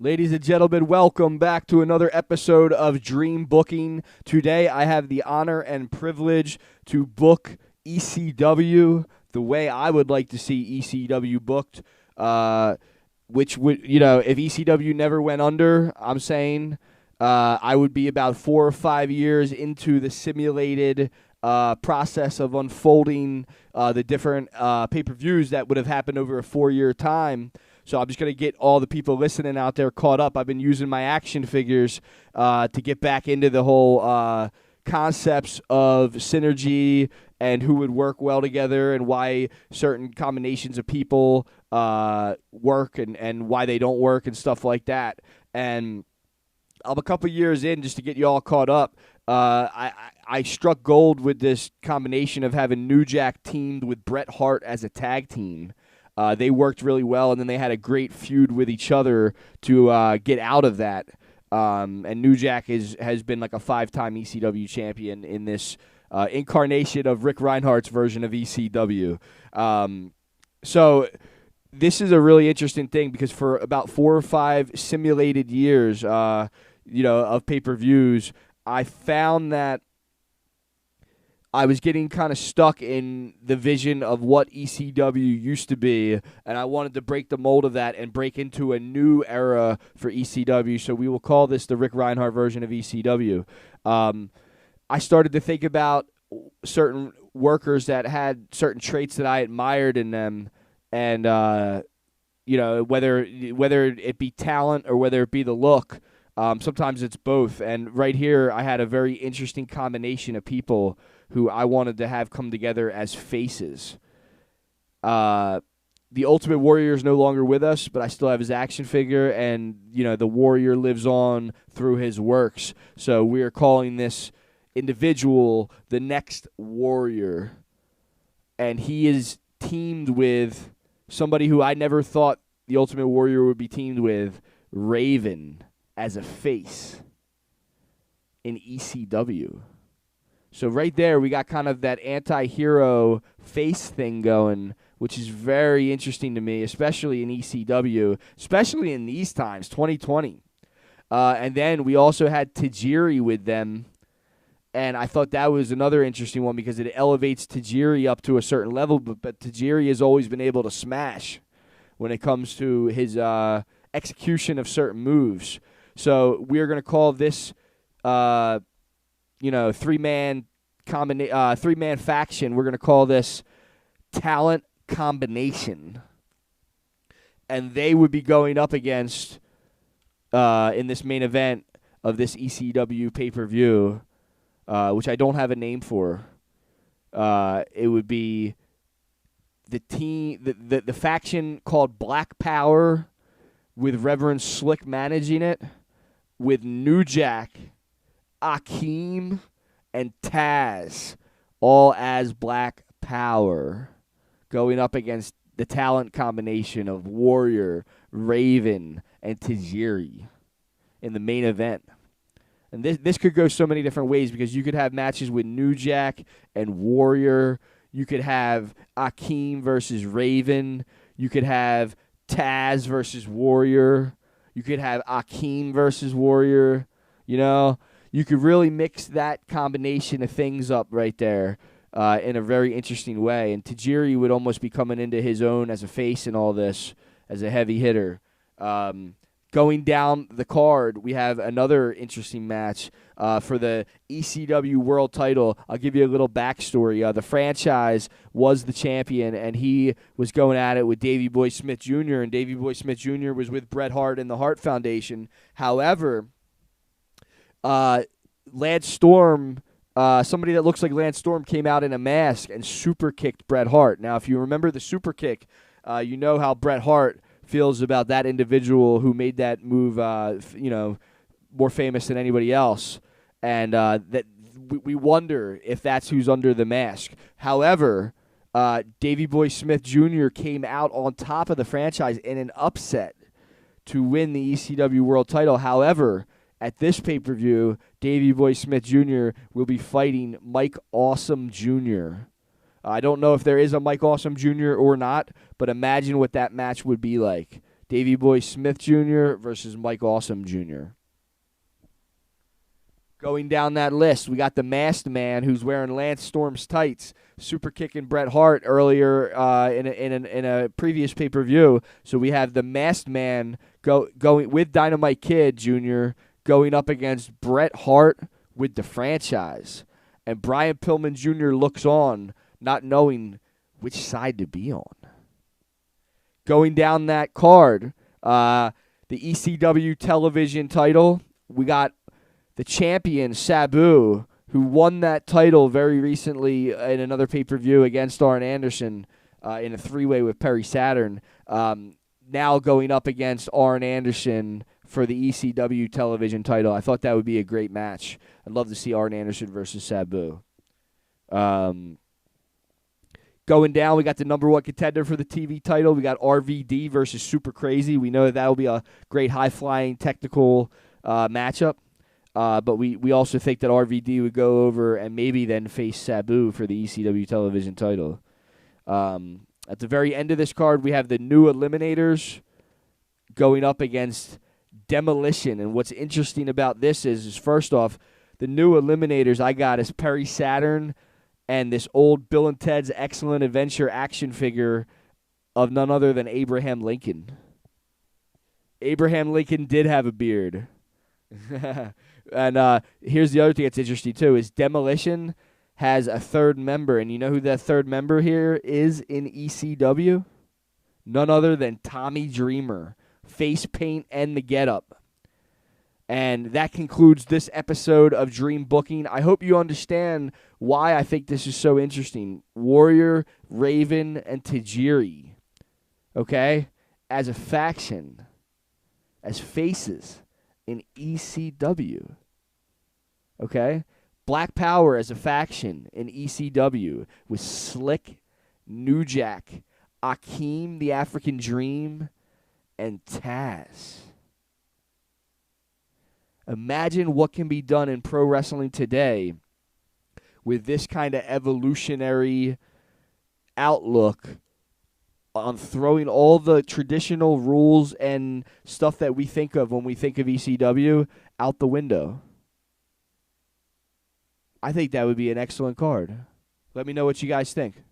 Ladies and gentlemen, welcome back to another episode of Dream Booking. Today I have the honor and privilege to book ECW the way I would like to see ECW booked, which would, if ECW never went under, I'm saying I would be about 4 or 5 years into the simulated process of unfolding the different pay-per-views that would have happened over a 4-year time. So I'm just going to get all the people listening out there caught up. I've been using my action figures to get back into the whole concepts of synergy and who would work well together and why certain combinations of people work and why they don't work and stuff like that. And I'm a couple years in just to get you all caught up. I struck gold with this combination of having New Jack teamed with Bret Hart as a tag team. They worked really well, and then they had a great feud with each other to get out of that. And New Jack has been like a 5-time ECW champion in this incarnation of Rick Reinhardt's version of ECW. So this is a really interesting thing because for about 4 or 5 simulated years, of pay-per-views, I found that I was getting kind of stuck in the vision of what ECW used to be, and I wanted to break the mold of that and break into a new era for ECW, so we will call this the Rick Reinhardt version of ECW. I started to think about certain workers that had certain traits that I admired in them, and whether it be talent or whether it be the look, sometimes it's both. And right here, I had a very interesting combination of people who I wanted to have come together as faces. The Ultimate Warrior is no longer with us, but I still have his action figure, and the Warrior lives on through his works. So we are calling this individual the next Warrior, and he is teamed with somebody who I never thought the Ultimate Warrior would be teamed with, Raven, as a face in ECW. So right there, we got kind of that anti-hero face thing going, which is very interesting to me, especially in ECW, especially in these times, 2020. And then we also had Tajiri with them, and I thought that was another interesting one because it elevates Tajiri up to a certain level, but Tajiri has always been able to smash when it comes to his execution of certain moves. So we're going to call this three-man faction. We're going to call this Talent Combination. And they would be going up against, in this main event of this ECW pay-per-view, which I don't have a name for. It would be the team, the faction called Black Power, with Reverend Slick managing it, with New Jack, Akeem, and Taz, all as Black Power, going up against the talent combination of Warrior, Raven, and Tajiri in the main event. And this could go so many different ways because you could have matches with New Jack and Warrior. You could have Akeem versus Raven. You could have Taz versus Warrior. You could have Akeem versus Warrior. You could really mix that combination of things up right there in a very interesting way. And Tajiri would almost be coming into his own as a face in all this, as a heavy hitter. Going down the card, we have another interesting match for the ECW World Title. I'll give you a little backstory. The franchise was the champion, and he was going at it with Davey Boy Smith Jr., and Davey Boy Smith Jr. was with Bret Hart and the Hart Foundation. However, Lance Storm, somebody that looks like Lance Storm, came out in a mask and super kicked Bret Hart. Now, if you remember the super kick, you know how Bret Hart feels about that individual who made that move, more famous than anybody else, and that we wonder if that's who's under the mask. However, Davey Boy Smith Jr. came out on top of the franchise in an upset to win the ECW World Title. However, at this pay-per-view, Davey Boy Smith Jr. will be fighting Mike Awesome Jr. I don't know if there is a Mike Awesome Jr. or not, but imagine what that match would be like. Davey Boy Smith Jr. versus Mike Awesome Jr. Going down that list, we got the Masked Man who's wearing Lance Storm's tights, super kicking Bret Hart earlier in a previous pay-per-view. So we have the Masked Man going with Dynamite Kid Jr. going up against Bret Hart with the franchise. And Brian Pillman Jr. looks on, not knowing which side to be on. Going down that card, the ECW television title, we got the champion, Sabu, who won that title very recently in another pay-per-view against Arn Anderson in a three-way with Perry Saturn, now going up against Arn Anderson for the ECW television title. I thought that would be a great match. I'd love to see Arn Anderson versus Sabu. Going down, we got the number one contender for the TV title. We got RVD versus Super Crazy. We know that will be a great high-flying technical matchup. But we also think that RVD would go over and maybe then face Sabu for the ECW television title. At the very end of this card, we have the new Eliminators going up against Demolition. And what's interesting about this is first off, the new Eliminators I got is Perry Saturn and this old Bill and Ted's Excellent Adventure action figure of none other than Abraham Lincoln. Abraham Lincoln did have a beard. And here's the other thing that's interesting, too, is Demolition has a third member. And you know who that third member here is in ECW? None other than Tommy Dreamer. Face paint and the getup. And that concludes this episode of Dream Booking. I hope you understand why I think this is so interesting. Warrior, Raven, and Tajiri, okay, as a faction, as faces in ECW, okay? Black Power as a faction in ECW with Slick, New Jack, Akeem the African Dream, and Taz. Imagine what can be done in pro wrestling today with this kind of evolutionary outlook on throwing all the traditional rules and stuff that we think of when we think of ECW out the window. I think that would be an excellent card. Let me know what you guys think.